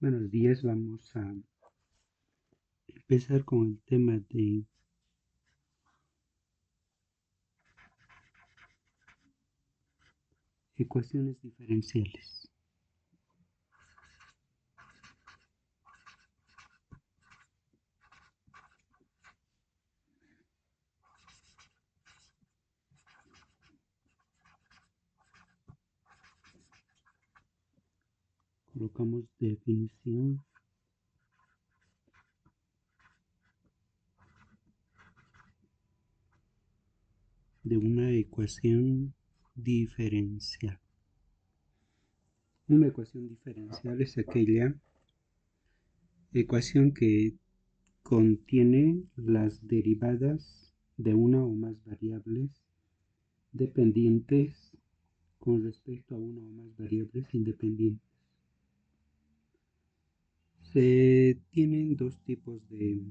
Buenos días, vamos a empezar con el tema de ecuaciones diferenciales. Colocamos definición de una ecuación diferencial. Una ecuación diferencial es aquella ecuación que contiene las derivadas de una o más variables dependientes con respecto a una o más variables independientes. Se tienen dos tipos de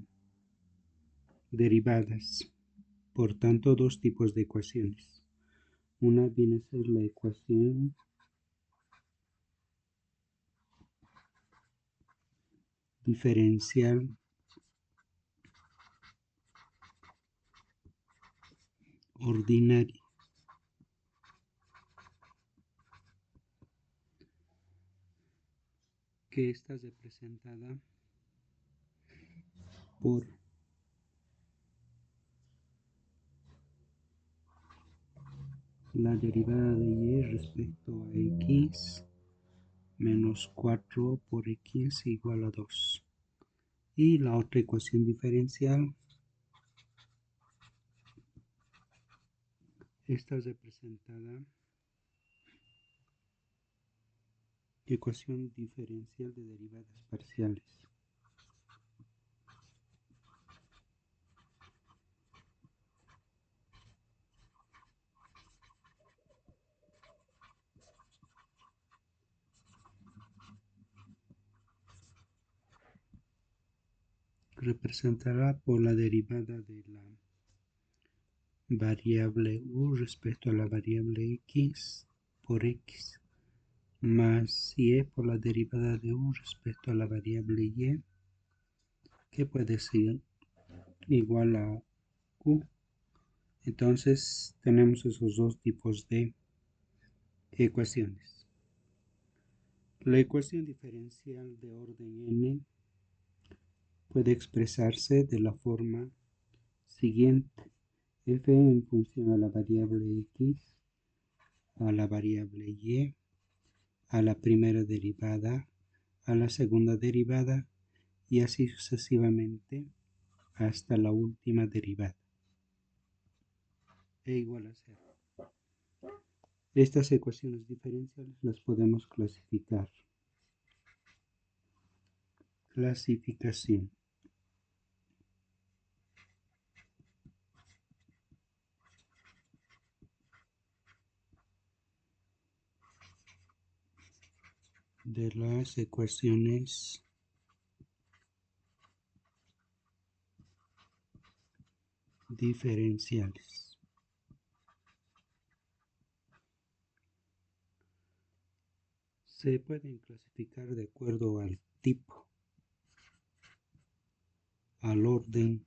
derivadas, por tanto dos tipos de ecuaciones. Una viene a ser la ecuación diferencial ordinaria, que está representada por la derivada de y respecto a x menos 4 por x igual a 2. Y la otra ecuación diferencial está representada ecuación diferencial de derivadas parciales. Representará por la derivada de la variable u respecto a la variable x por x más y por la derivada de u respecto a la variable y, que puede ser igual a u. Entonces tenemos esos dos tipos de ecuaciones. La ecuación diferencial de orden n puede expresarse de la forma siguiente: f en función a la variable x, a la variable y, a la primera derivada, a la segunda derivada y así sucesivamente hasta la última derivada, e igual a 0. Estas ecuaciones diferenciales las podemos clasificar. Clasificación. De las ecuaciones diferenciales. Se pueden clasificar de acuerdo al tipo, al orden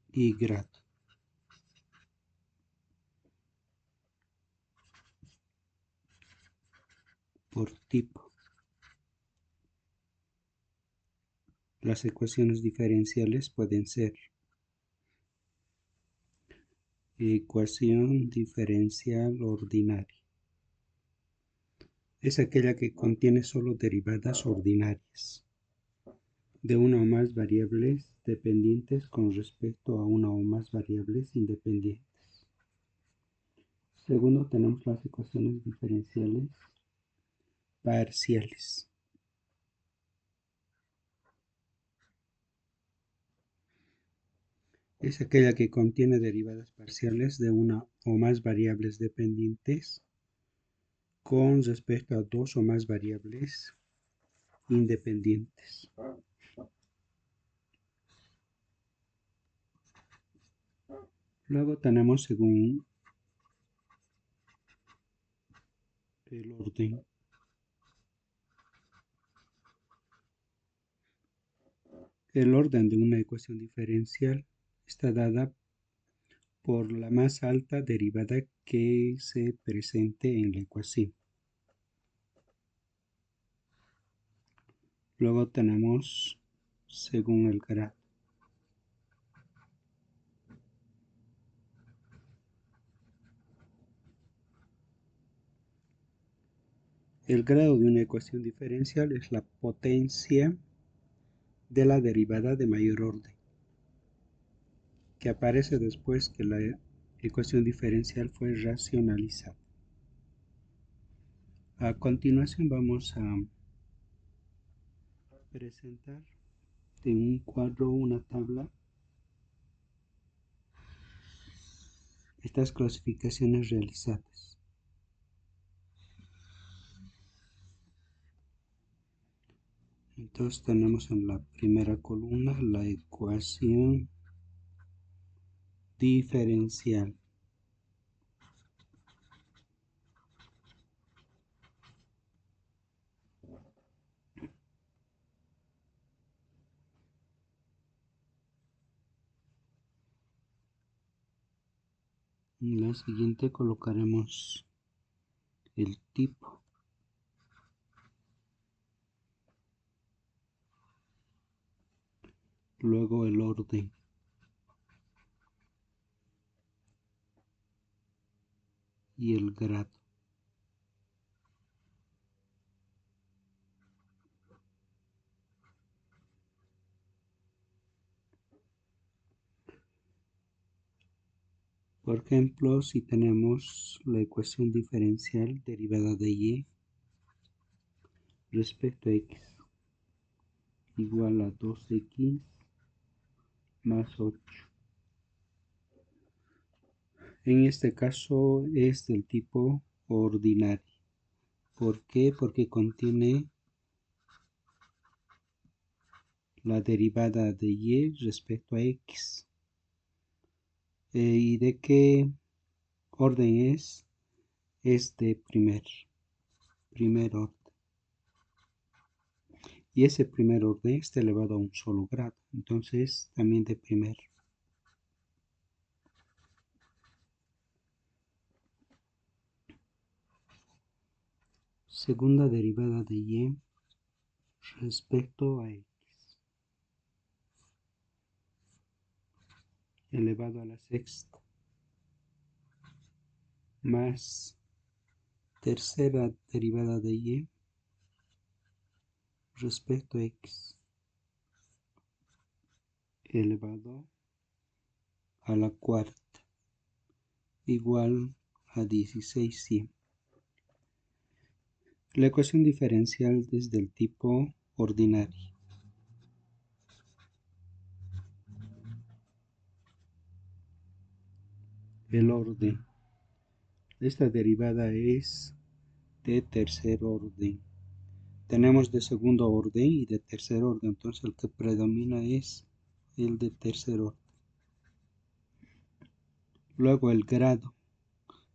y grado. Por tipo, las ecuaciones diferenciales pueden ser ecuación diferencial ordinaria. Es aquella que contiene solo derivadas ordinarias de una o más variables dependientes con respecto a una o más variables independientes. Segundo, tenemos las ecuaciones diferenciales parciales. Es aquella que contiene derivadas parciales de una o más variables dependientes con respecto a dos o más variables independientes. Luego tenemos, según el orden, El orden de una ecuación diferencial está dada por la más alta derivada que se presente en la ecuación. Luego tenemos según el grado. El grado de una ecuación diferencial es la potencia de la derivada de mayor orden, que aparece después que la ecuación diferencial fue racionalizada. A continuación vamos a presentar en un cuadro una tabla estas clasificaciones realizadas. Entonces tenemos en la primera columna la ecuación diferencial. En la siguiente colocaremos el tipo. Luego el orden. Y el grado. Por ejemplo, si tenemos la ecuación diferencial derivada de y respecto a x igual a 2x más 8. En este caso es del tipo ordinario. ¿Por qué? Porque contiene la derivada de y respecto a x. ¿Y de qué orden es? Es de primer orden. Y ese primer orden está elevado a un solo grado. Entonces también de primer. Segunda derivada de y respecto a x elevado a la sexta más tercera derivada de y respecto a x elevado a la cuarta igual a 16y. La ecuación diferencial es del tipo ordinario. El orden. Esta derivada es de tercer orden. Tenemos de segundo orden y de tercer orden, entonces el que predomina es el de tercer orden. Luego el grado.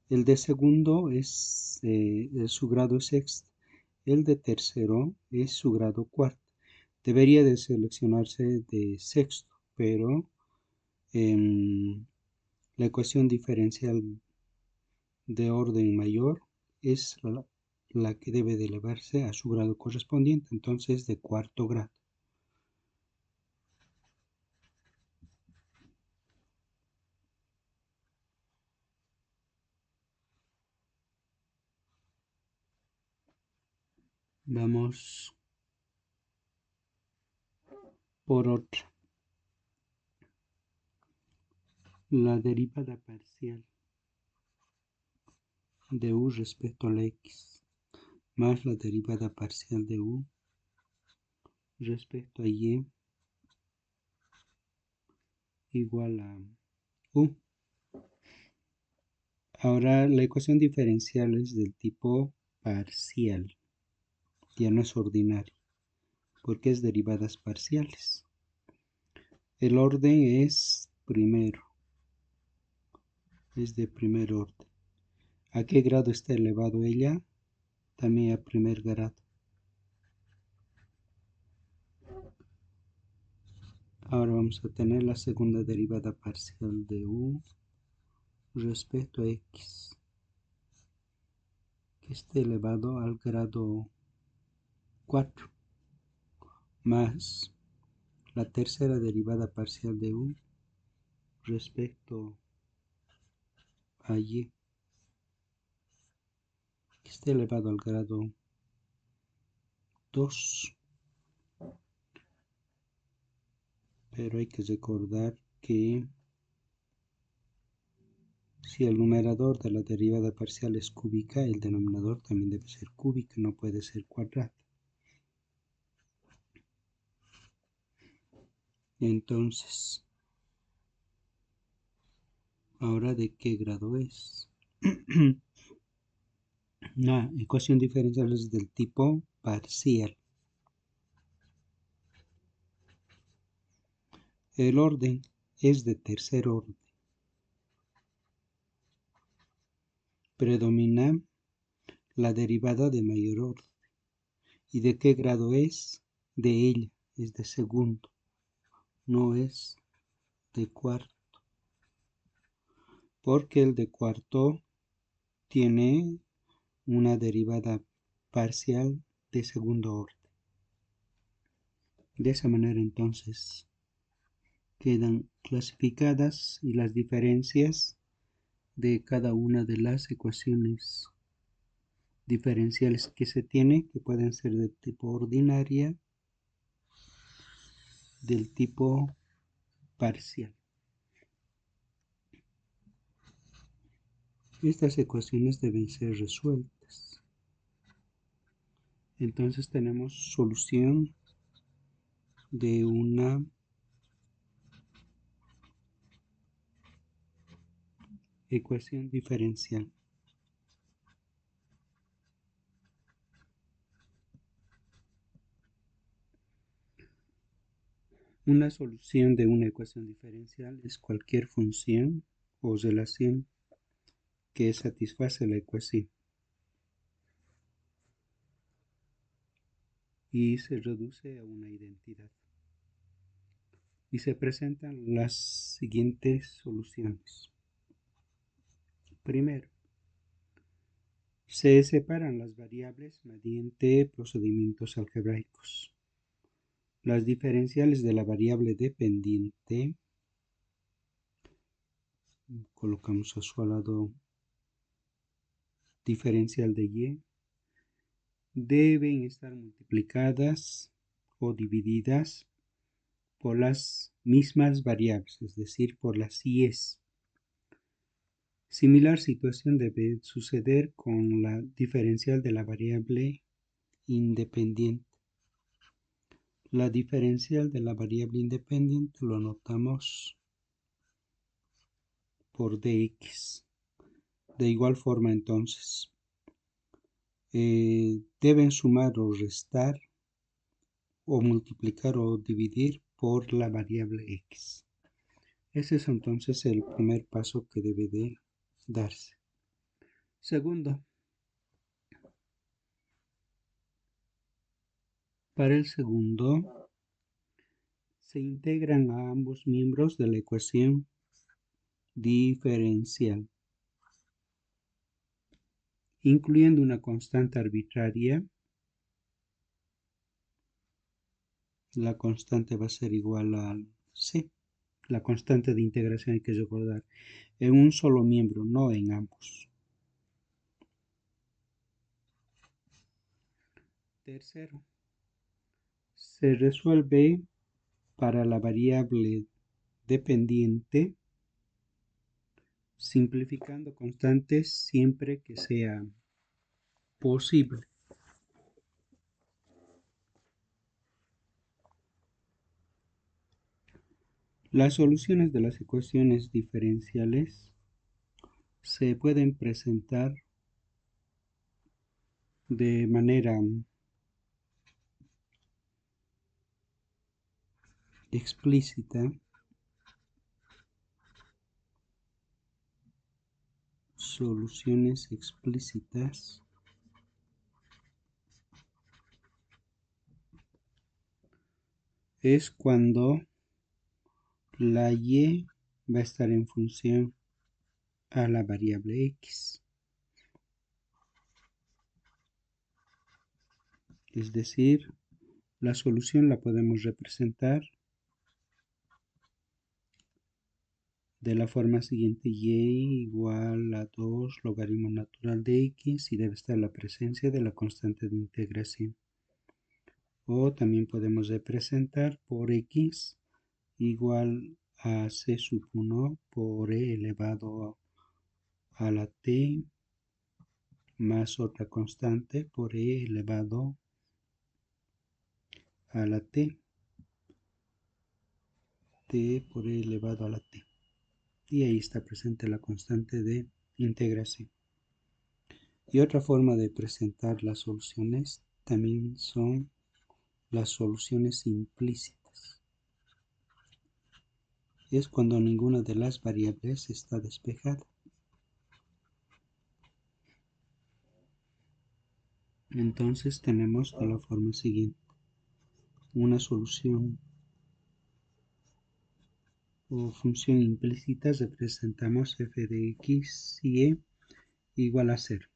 El de segundo es su grado sexto. El de tercero es su grado cuarto. Debería de seleccionarse de sexto, pero la ecuación diferencial de orden mayor es la que debe de elevarse a su grado correspondiente, entonces de cuarto grado. Vamos por otra. La derivada parcial de u respecto a la x más la derivada parcial de u respecto a y igual a u. Ahora la ecuación diferencial es del tipo parcial, ya no es ordinaria, porque es derivadas parciales. El orden es primero, es de primer orden. ¿A qué grado está elevado ella? También a primer grado. Ahora vamos a tener la segunda derivada parcial de u respecto a x, que esté elevado al grado 4, más la tercera derivada parcial de u respecto a y, que esté elevado al grado 2. Pero hay que recordar que si el numerador de la derivada parcial es cúbica, el denominador también debe ser cúbico, no puede ser cuadrado. Entonces, ahora, ¿de qué grado es? Una ecuación diferencial es del tipo parcial. El orden es de tercer orden. Predomina la derivada de mayor orden. ¿Y de qué grado es? De ella, es de segundo, no es de cuarto. Porque el de cuarto tiene una derivada parcial de segundo orden. De esa manera entonces quedan clasificadas y las diferencias de cada una de las ecuaciones diferenciales que se tiene, que pueden ser de tipo ordinaria, del tipo parcial. Estas ecuaciones deben ser resueltas. Entonces tenemos solución de una ecuación diferencial. Una solución de una ecuación diferencial es cualquier función o relación que satisface la ecuación y se reduce a una identidad. Y se presentan las siguientes soluciones. Primero, se separan las variables mediante procedimientos algebraicos. Las diferenciales de la variable dependiente, colocamos a su lado diferencial de y, deben estar multiplicadas o divididas por las mismas variables, es decir, por las i's. Similar situación debe suceder con la diferencial de la variable independiente. La diferencial de la variable independiente lo anotamos por dx. De igual forma entonces, deben sumar o restar o multiplicar o dividir por la variable x. Ese es entonces el primer paso que debe de darse. Segundo, para el segundo, se integran a ambos miembros de la ecuación diferencial, incluyendo una constante arbitraria. La constante va a ser igual a c. La constante de integración hay que recordar en un solo miembro, no en ambos. Tercero, se resuelve para la variable dependiente simplificando constantes siempre que sea posible. Las soluciones de las ecuaciones diferenciales se pueden presentar de manera explícita, soluciones explícitas, es cuando La y va a estar en función a la variable x. Es decir, la solución la podemos representar de la forma siguiente: y igual a 2 logaritmo natural de x, y debe estar la presencia de la constante de integración. O también podemos representar por x igual a c sub 1 por e elevado a la t más otra constante por e elevado a la t por e elevado a la t. Y ahí está presente la constante de integración. Y otra forma de presentar las soluciones también son las soluciones implícitas. Es cuando ninguna de las variables está despejada. Entonces tenemos de la forma siguiente: una solución o función implícita representamos f de x y e igual a 0.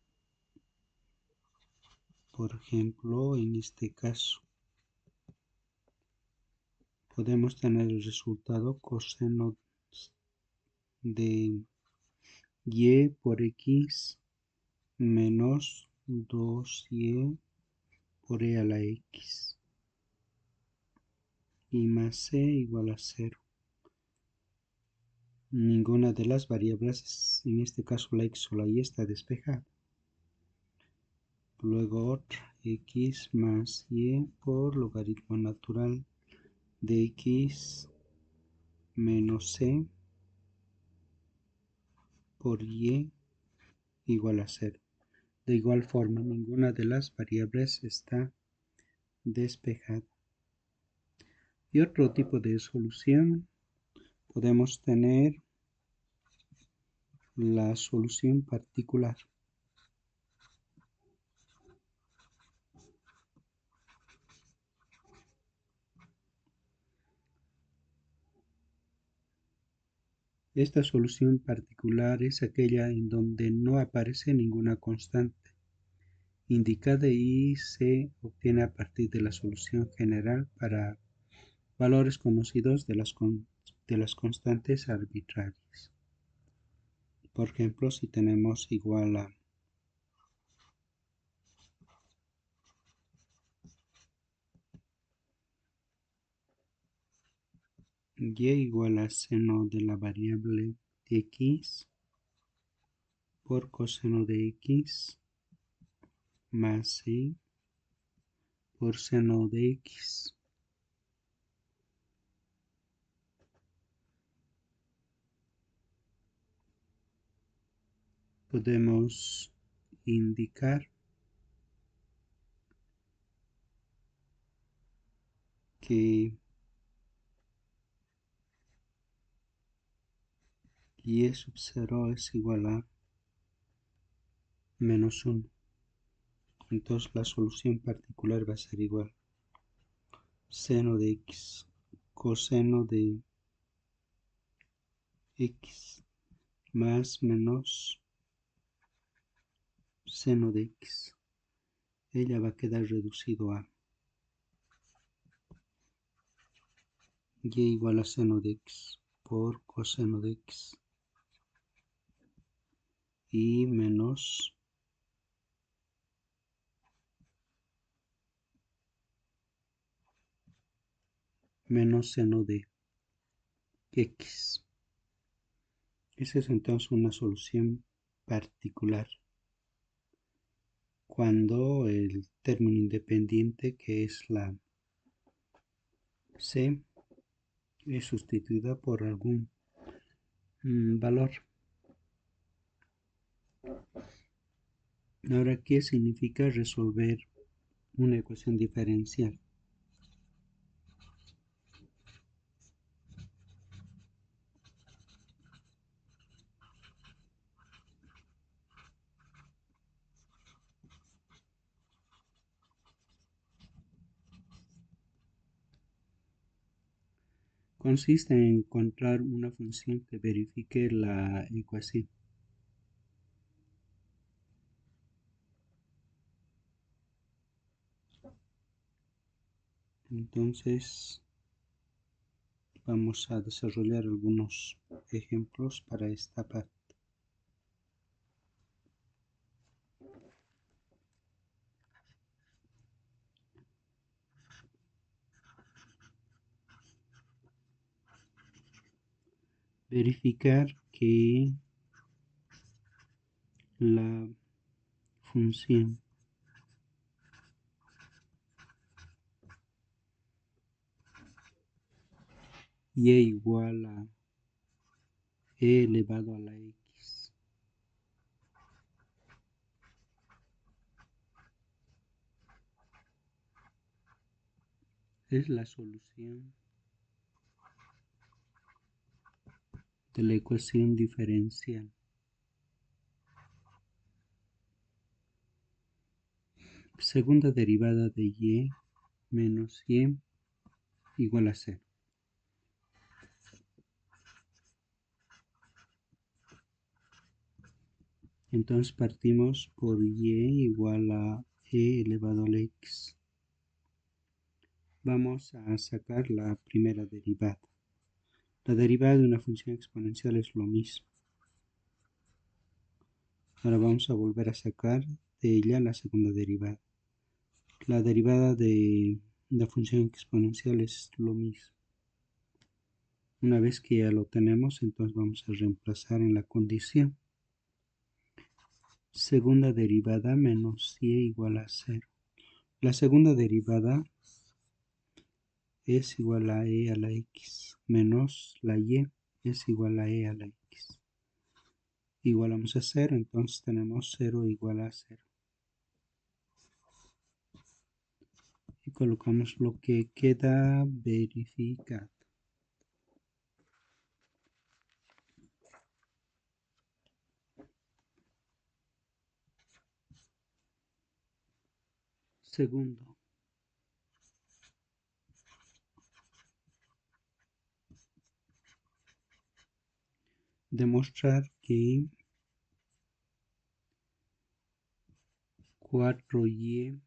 Por ejemplo, en este caso podemos tener el resultado coseno de y por x menos 2y por e a la x y más c igual a 0. Ninguna de las variables, en este caso la x o la y, está despejada. Luego otra, x más y por logaritmo natural de x menos c por y igual a 0. De igual forma, ninguna de las variables está despejada. Y otro tipo de solución, podemos tener la solución particular. Esta solución particular es aquella en donde no aparece ninguna constante indicada y se obtiene a partir de la solución general para valores conocidos de las constantes arbitrarias. Por ejemplo, si tenemos igual a y igual a seno de la variable x por coseno de x más c por seno de x. Podemos indicar que y sub 0 es igual a menos 1. Entonces la solución particular va a ser igual seno de x coseno de x más menos seno de x. Ella va a quedar reducido a y igual a seno de x por coseno de x y menos seno de x. Esa es entonces una solución particular cuando el término independiente, que es la c, es sustituida por algún valor. Ahora, ¿qué significa resolver una ecuación diferencial? Consiste en encontrar una función que verifique la ecuación. Entonces vamos a desarrollar algunos ejemplos para esta parte. Verificar que la función y igual a e elevado a la x es la solución de la ecuación diferencial. Segunda derivada de y menos y igual a 0. Entonces partimos por y igual a e elevado a la x. Vamos a sacar la primera derivada. La derivada de una función exponencial es lo mismo. Ahora vamos a volver a sacar de ella la segunda derivada. La derivada de la función exponencial es lo mismo. Una vez que ya lo tenemos, entonces vamos a reemplazar en la condición. Segunda derivada menos y igual a 0. La segunda derivada es igual a e a la x menos la y es igual a e a la x. Igualamos a 0, entonces tenemos 0 igual a 0. Y colocamos lo que queda verificado. Segundo, demostrar que 4y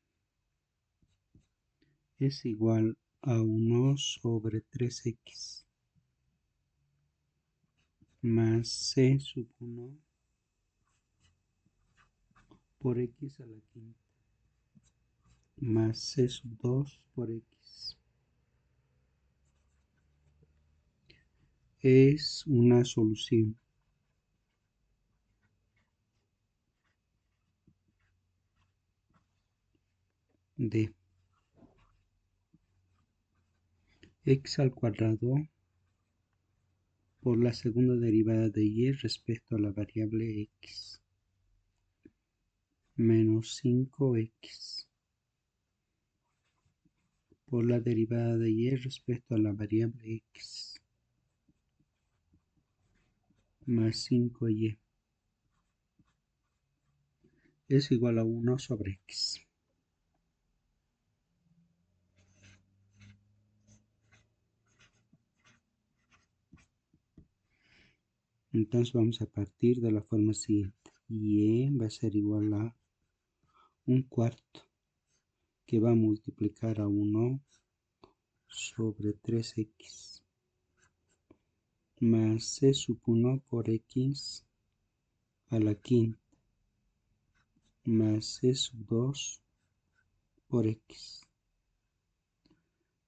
es igual a 1 sobre 3x más c sub 1 por x a la quinta más c sub 2 por x es una solución. De x al cuadrado por la segunda derivada de y respecto a la variable x menos 5x por la derivada de y respecto a la variable x más 5y es igual a 1 sobre x. Entonces vamos a partir de la forma siguiente. Y va a ser igual a un cuarto que va a multiplicar a 1 sobre 3x más c sub 1 por x a la quinta más c sub 2 por x.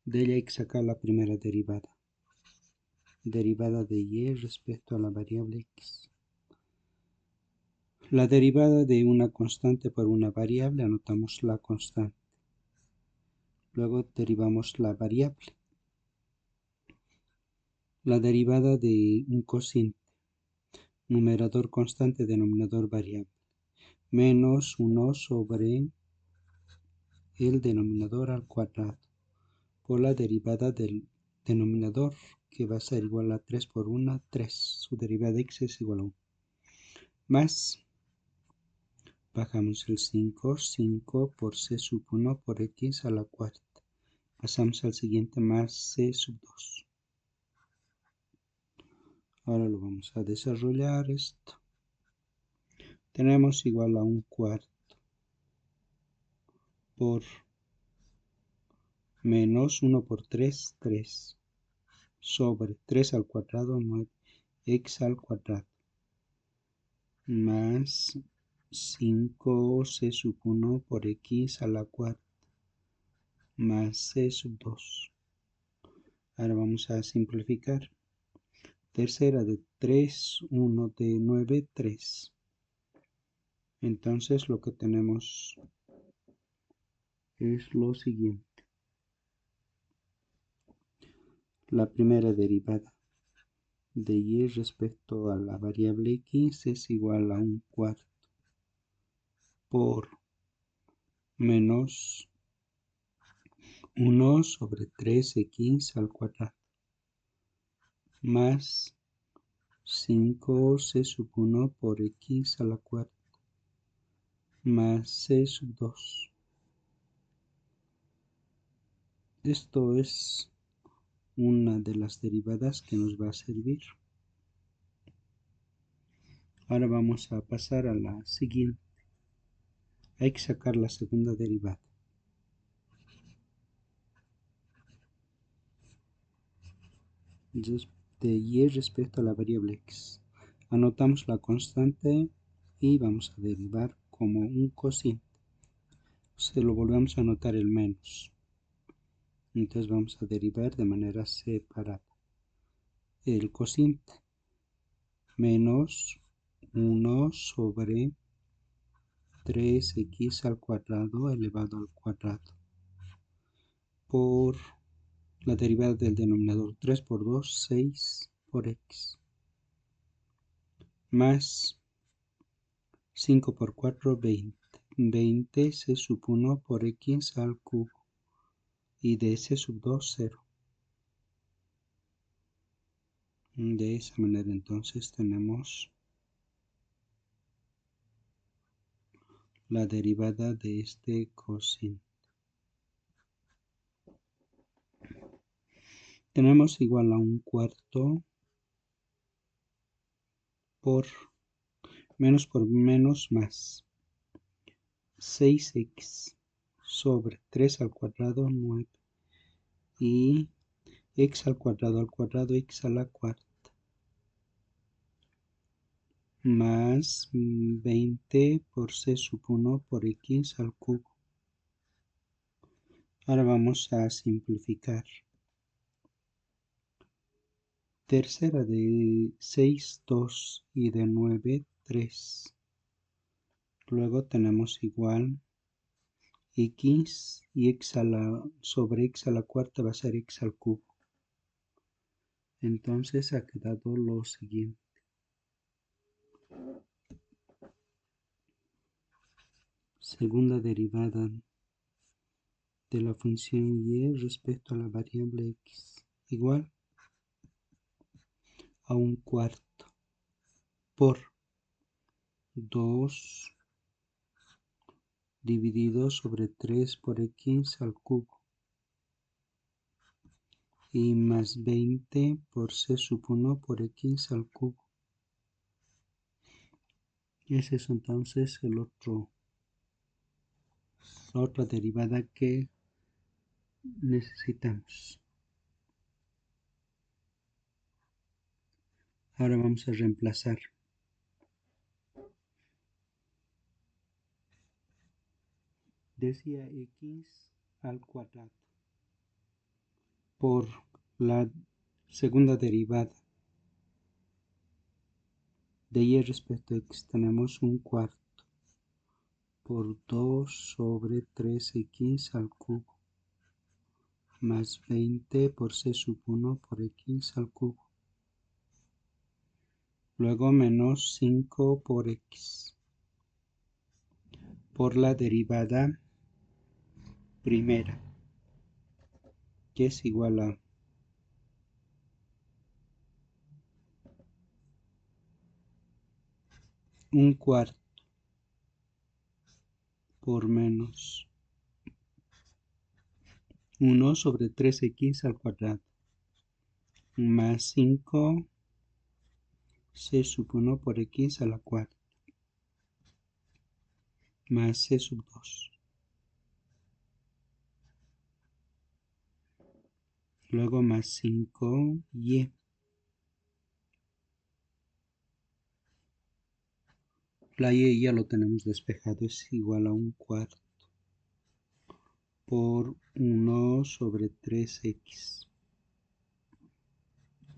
De ella hay que sacar la primera derivada. Derivada de y respecto a la variable x. La derivada de una constante por una variable, anotamos la constante. Luego derivamos la variable. La derivada de un cociente, numerador constante, denominador variable, menos 1 sobre el denominador al cuadrado, por la derivada del denominador, que va a ser igual a 3 por 1, 3. Su derivada de x es igual a 1. Más, bajamos el 5, 5 por c sub 1 por x a la cuarta. Pasamos al siguiente más c sub 2. Ahora lo vamos a desarrollar esto. Tenemos igual a 1/4 por menos 1 por 3, 3, sobre 3 al cuadrado, 9x al cuadrado, más 5c sub 1 por x a la cuarta, más c sub 2. Ahora vamos a simplificar. Tercera de 3, 1 de 9, 3. Entonces lo que tenemos es lo siguiente. La primera derivada de y respecto a la variable x es igual a 1/4 por menos 1 sobre 3x al cuadrado más 5c sub 1 por x a la cuarta más c sub 2. Esto es una de las derivadas que nos va a servir. Ahora vamos a pasar a la siguiente. Hay que sacar la segunda derivada. De y respecto a la variable x. Anotamos la constante y vamos a derivar como un cociente. Se lo volvemos a anotar el menos. Entonces vamos a derivar de manera separada. El cociente menos 1 sobre 3x al cuadrado elevado al cuadrado por la derivada del denominador 3 por 2, 6 por x más 5 por 4, 20. 20 c sub 1 por x al cubo y de c sub 2, 0. De esa manera entonces tenemos la derivada de este cociente. Tenemos igual a 1/4 por menos más 6x sobre 3 al cuadrado, 9 y x al cuadrado, x a la cuarta más 20 por c sub 1 por x al cubo. Ahora vamos a simplificar. Tercera de 6, 2 y de 9, 3. Luego tenemos igual x y x a la sobre x a la cuarta va a ser x al cubo. Entonces ha quedado lo siguiente. Segunda derivada de la función y respecto a la variable x igual a 1/4 por 2 dividido sobre 3 por x al cubo y más 20 por c sub 1 por x al cubo. Ese es entonces la otra derivada que necesitamos. Ahora vamos a reemplazar. Decía x al cuadrado por la segunda derivada de y respecto a x tenemos 1/4 por 2 sobre 3x al cubo más 20 por c sub 1 por x al cubo. Luego menos 5 por x por la derivada primera, que es igual a 1/4 por menos 1 sobre 3x al cuadrado más 5 c sub 1 por x a la cuarta más c sub 2. Luego más 5y. La y ya lo tenemos despejado, es igual a un cuarto por 1 sobre 3x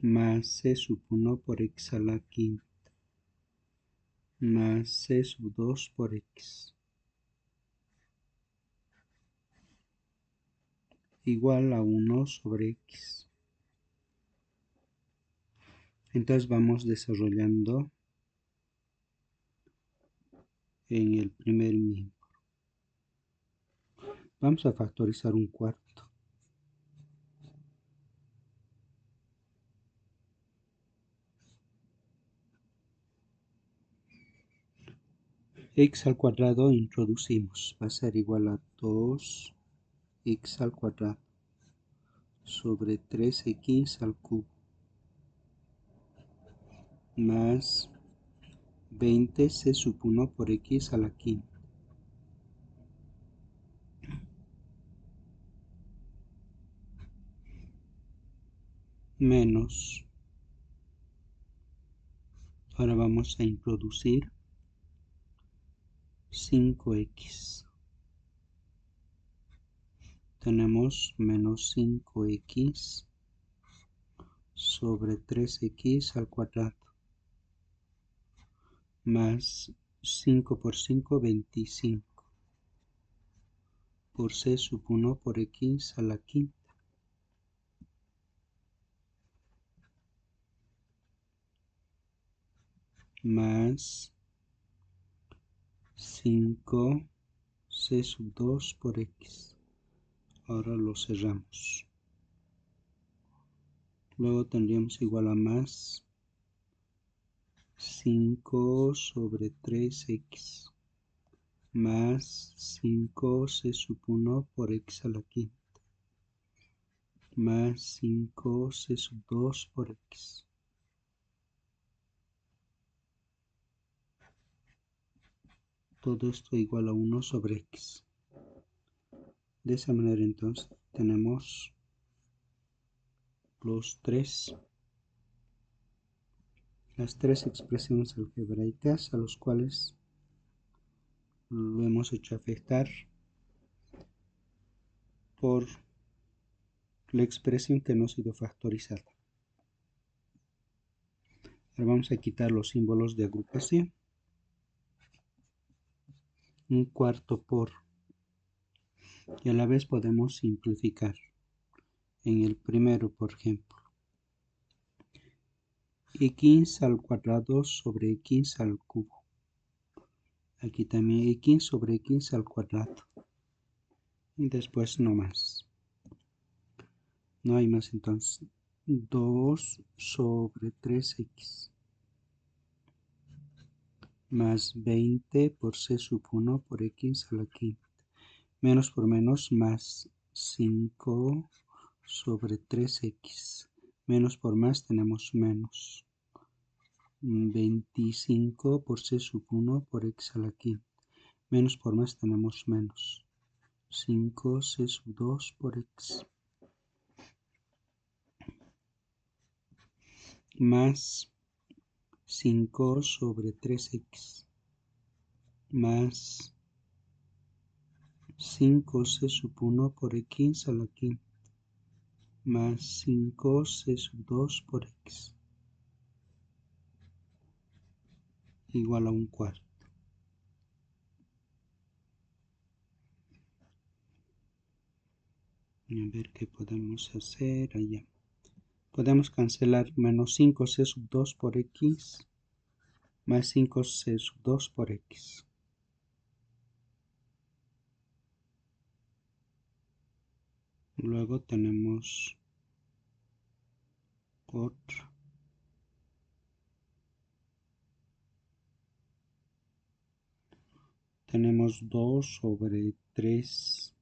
más c sub 1 por x a la quinta más c sub 2 por x igual a 1 sobre x. Entonces vamos desarrollando en el primer miembro. Vamos a factorizar un cuarto. X al cuadrado introducimos, va a ser igual a 2x al cuadrado sobre 3x al cubo más 20 c sub 1 por x a la quinta menos, ahora vamos a introducir 5x, tenemos menos 5x sobre 3x al cuadrado más 5 por 5, 25 por c sub 1 por x a la quinta más 5 c sub 2 por x. Ahora lo cerramos. Luego tendríamos igual a más 5 sobre 3x más 5 c sub 1 por x a la quinta más 5 c sub 2 por x. Todo esto igual a 1 sobre x. De esa manera entonces tenemos las tres expresiones algebraicas a los cuales lo hemos hecho afectar por la expresión que no ha sido factorizada. Ahora vamos a quitar los símbolos de agrupación. Un cuarto por, y a la vez podemos simplificar. En el primero, por ejemplo, x al cuadrado sobre x al cubo. Aquí también x sobre x al cuadrado. Y después no más. No hay más entonces. 2 sobre 3x más 20 por c sub 1 por x a la quinta. Menos por menos más 5 sobre 3x. Menos por más tenemos menos. 25 por c sub 1 por x a la quinta. Menos por más tenemos menos. 5 c sub 2 por x. Más 5 sobre 3x. Más 5 c sub 1 por x a la quinta. Más 5 c sub 2 por x. Igual a un cuarto. A ver qué podemos hacer allá. Podemos cancelar menos 5c sub 2 por x más 5c sub 2 por x. Luego tenemos otro. Tenemos 2 sobre 3x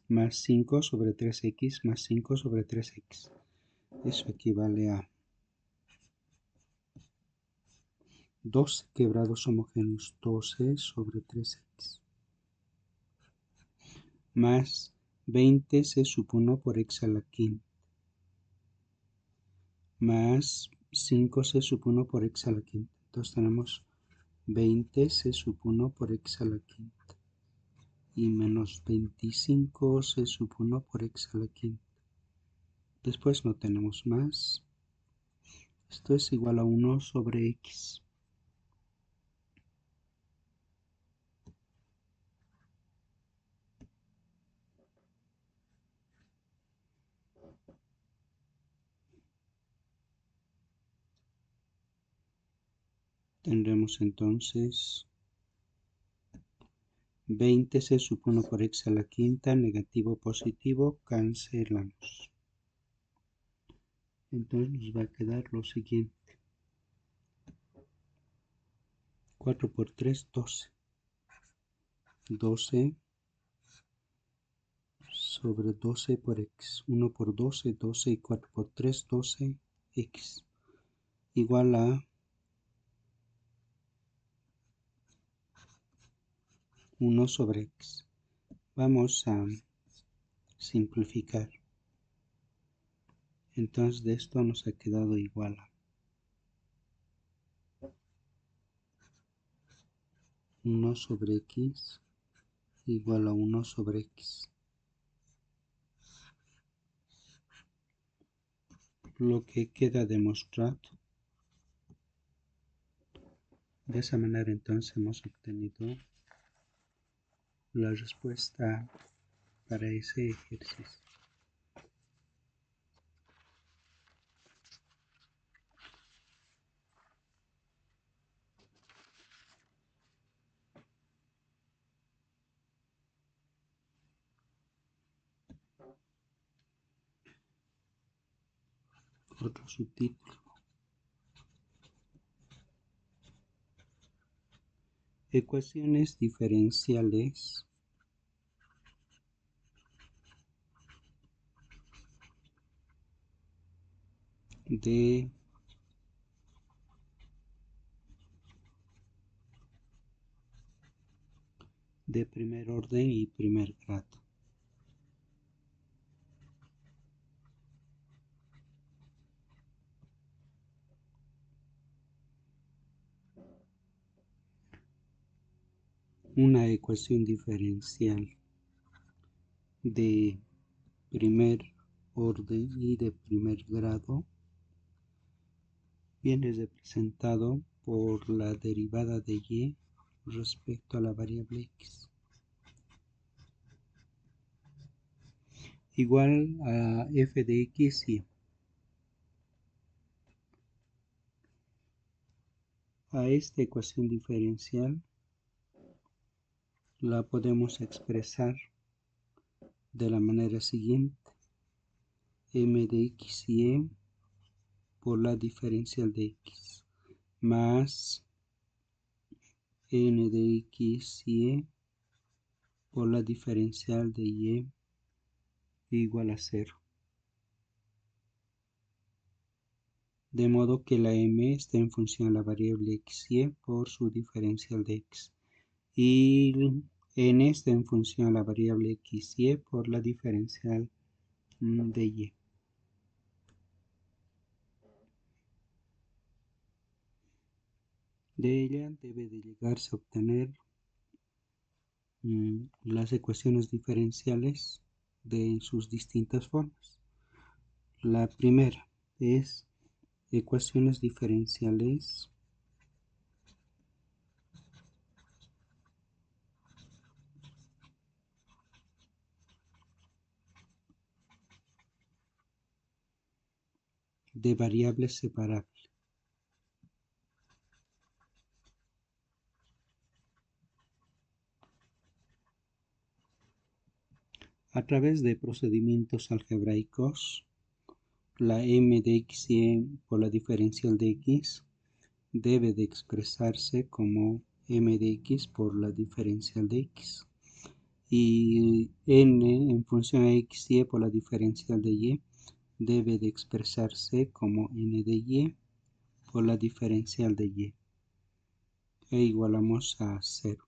más 5 sobre 3x más 5 sobre 3x. Eso equivale a 12 quebrados homogéneos, 12 sobre 3x, más 20 c sub 1 por x a la quinta, más 5c sub 1 por x a la quinta. Entonces tenemos 20c sub 1 por x a la quinta y menos 25c sub 1 por x a la quinta. Después no tenemos más. Esto es igual a 1 sobre x. Tendremos entonces 20c sub 1 por x a la quinta, negativo, positivo, cancelamos. Entonces nos va a quedar lo siguiente. 4 por 3, 12. 12 sobre 12 por x. 1 por 12, 12 y 4 por 3, 12, x. Igual a 1 sobre x. Vamos a simplificar. Entonces de esto nos ha quedado igual a 1 sobre x igual a 1 sobre x. Lo que queda demostrado. De esa manera entonces hemos obtenido la respuesta para ese ejercicio. Otro subtítulo. Ecuaciones diferenciales de primer orden y primer grado. Una ecuación diferencial de primer orden y de primer grado viene representado por la derivada de y respecto a la variable x igual a f de x y a esta ecuación diferencial la podemos expresar de la manera siguiente: m de x y por la diferencial de x más n de x y por la diferencial de y igual a 0. De modo que la m está en función de la variable x y por su diferencial de x y n está en función de la variable x y por la diferencial de y. De ella debe de llegarse a obtener las ecuaciones diferenciales de sus distintas formas. La primera es ecuaciones diferenciales de variables separables. A través de procedimientos algebraicos, la m de x y por la diferencial de x debe de expresarse como m de x por la diferencial de x y n en función de x y por la diferencial de y debe de expresarse como n de y por la diferencial de y. e igualamos a 0.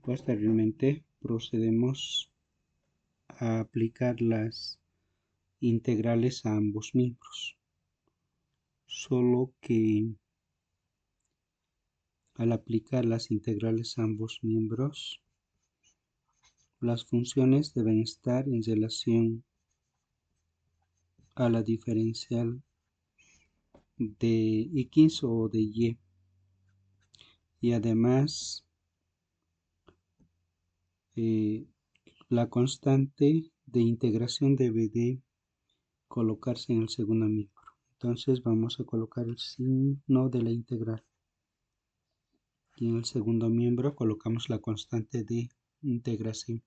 Posteriormente procedemos a aplicar las integrales a ambos miembros, solo que al aplicar las integrales a ambos miembros, las funciones deben estar en relación a la diferencial de X o de Y además la constante de integración debe de colocarse en el segundo miembro. Entonces vamos a colocar el signo de la integral y en el segundo miembro colocamos la constante de integración.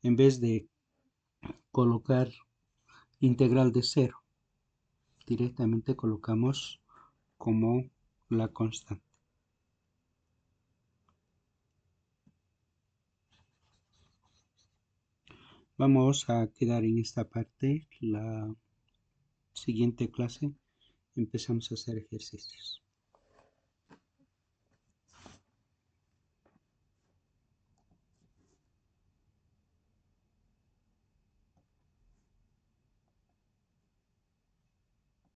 En vez de colocar integral de 0, directamente colocamos como la constante. Vamos a quedar en esta parte. La siguiente clase empezamos a hacer ejercicios.